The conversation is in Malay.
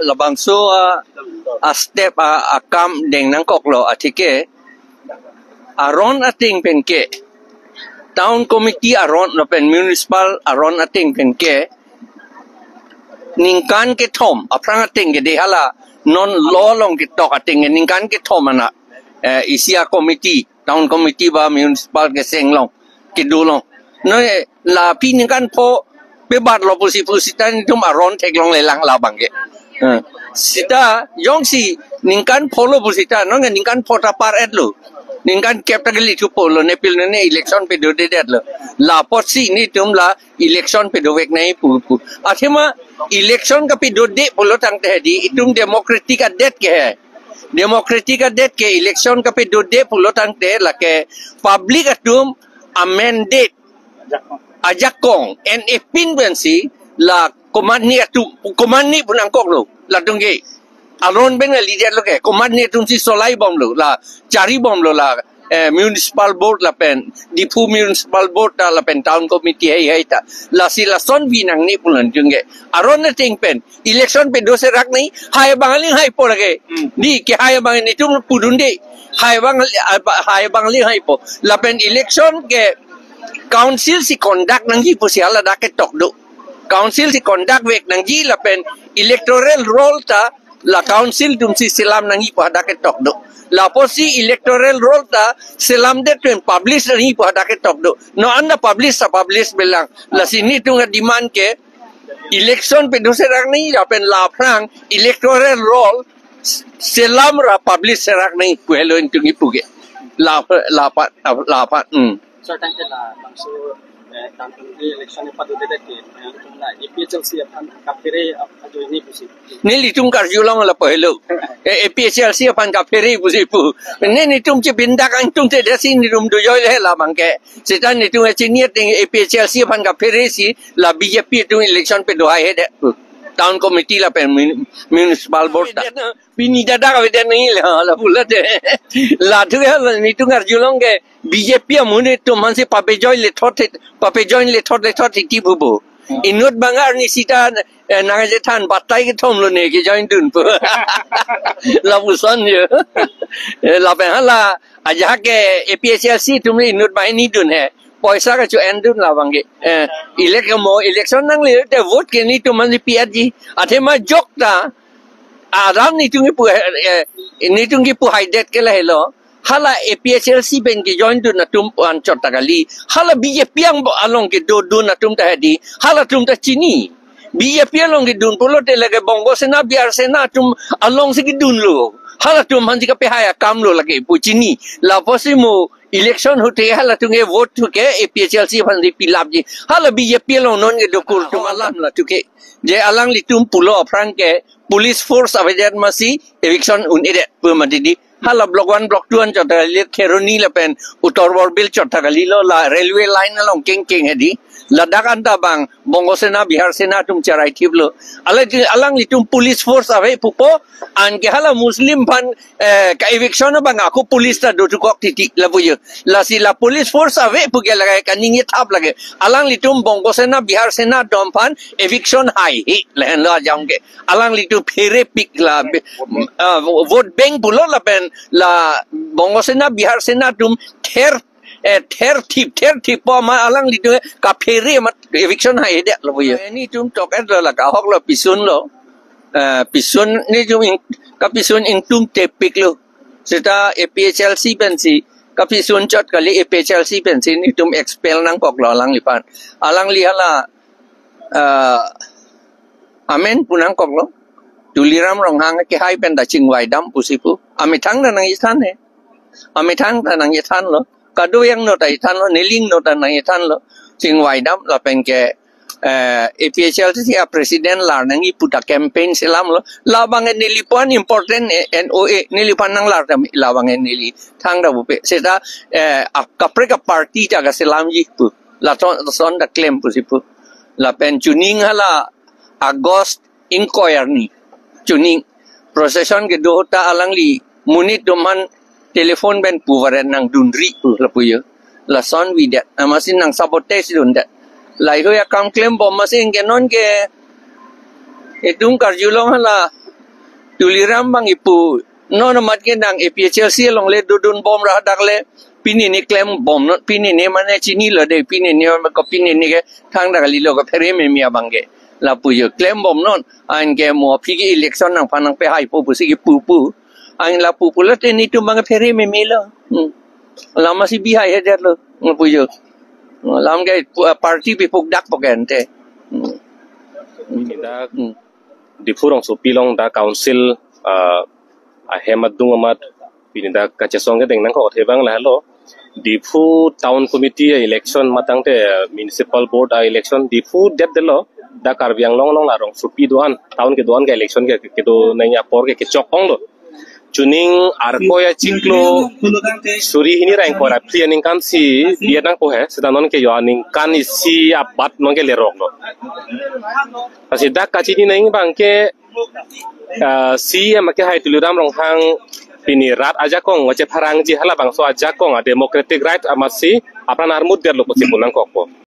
labang so a step a kam deng nang kok lo atike aron ating penke town committee aron lo pen municipal aron ating penke ningkan ke thom aprang ating ke de hala non law long ke tok ating ningkan ke thom ana isia committee town committee ba municipal ke senglong ke dulong no la pi ningkan po pe bat lo pusi tan tum aron tek long le lang la bang ke sita yong si ningkan polo pusita no ningkan pota par et lo ningkan capital itu polo ne pil ne election pe do de det lo la posi ni tum la election pe do wek nai pu athema election ka pe do de polo tang te di itum democratic adet ke hai democratic adet ke election ka pe do de polo tang te la ke public atum amended ajakong and epinvency la command ni punang kok lo la tungge aron ben li det lo ke command ni tum si solai bom lo la cari bom lo la municipal board la pen dipu municipal board la pen town committee hai ta la si la son binang ni pulan tungge aron na ting pen election pe do se rak ni hai bangali hai po lage ni ke hai bang ni tum pudunde hai bangali hai po la pen election ke council si conduct nang ji pusiala da ke tok do council si conduct wek nang ji la pen electoral roll ta la council dum si silam nang i pada ke tok do la posi electoral roll ta silam de tuen publish nang i pada ke tok do no anda publish belang la sini tu demand ke election pe do serang ni la pen la prang electoral roll silam ra publish serang ni puelo intung ipuge la pat so tang ke la langsung tanpa election apa tu dekat ke la EPHLC apan kapire ajo ini pusi ni litung karjulang la pahelo EPHLC apan kapire pusi pu ni tum che bindak ang tum te dasi ni tum do yo le la bangke setan ni tum senior ting EPHLC apan kapire si la BJP tu election pe do hai de town committee la pen municipal board ta bini dada ka de ni la pula de la thu ni tum karjulang ke BJP amune to manse pape join le thot ti bubu inut bangar ni sita nangaje than batai ke thom lo ne ke join dun pu la buson ye la pe hala aja ke APHLC tumni inut bai ni dun he poisa ka chu endun la bange election nang le te vote ke ni to manse PRG athema jok ta aram ni tungi pu haidet ke la hello hala APHLC ben ke join du na tum an chot takali hala BJP ang along ke do na tum ta hedi hala tum ta chini BJP along ke dun polo te lage bongo sena biar sena tum along se ke dun lo hala tum hanji ka pe haya kam lo lage pu chini la posimo election hote hala tum ke vote tu ke APHLC hanji pilap ji hala BJP along non ke dokur tum alam la tu ke je alang li tum pulo aprang ke police force avajet masi eviction un edet pu madidi hala block 1 block 2 an chota le kheroni la pen utor borbil chota gali lo la railway line along king hedi ladak anta bang bongo sena bihar sena tum charai thiblo alang li tum police force ave pupo an ke hala muslim ban ka eviction bang aku police ta do kok titik la buyo la si la police force ave puge lagai kaning ye thap lage alang li tum bongo sena bihar sena dom pan eviction hai len la jang ke alang li tu phere pik la vote bank bulo la pen la bongo sena bihar sena tum ther tip po ma alang li tu ka phere mat eviction hai de lo ye ni tum tok et la ka hok lo pisun ni tum ka pisun ing tum te pik lo seta APHLC ben si ka pisun chot ka li APHLC ben si ni tum expel nang kok lo alang li pan alang li hala amen punang kok lo tuliram rong hang ke hai pen da chingwai dam pusipu amithang na nang ithan he amithang na nang ithan lo kadu yang no tai than lo niling no ta nang ithan lo chingwai dam la pen ke APHLC a president la nang iputa campaign selam lo la bang nilipan important NOA nilipan nang la bang nili thang da bupe seta kapre ka party ta ga selam ji pu la son da claim pusipu la pen tuning hala August inquiry ni tuning procession ke do ta alang li munit doman telefon ben puwaran nang dunri la puyo la son widet amasin nang sabotage dun dat lai ho ya kam claim bom masin ke non ke etung karjulong hala tuliram bang ipu no mat ke nang APHLC long le dudun bom rah dak le pini ni claim bom no pini ni mane chini lo de pini ni ko pini ni ke thang dak li lo ko phere me mia bang ke la pu yo claim bom non an ke mo phi ki election nang phanang pe hai pu si ki pu an la pu la te ni tu bang phere me me lo la masih bihai he det lo pu yo lam ke party bi puk dak poken te di furong so pilong da council a hemat dung amat pinda kachasong ke deng nang ko thebang la lo di fu town committee election matang te municipal board election di fu det de lo da karbiang long long la rong so pi doan town ke doan ke election ke do nanya por ke chokong lo chuning arko ya ciklo suri hini rain ko rapli aning kan si dia nang ko he sedanon ke yo aning kan isi abat nong ke lerok lo asida kachini nang bang ke si make hai tuluram rong hang pini rat aja kong wace parang ji hala bang so aja kong democratic right amasi apran armud der lo ko sipunang ko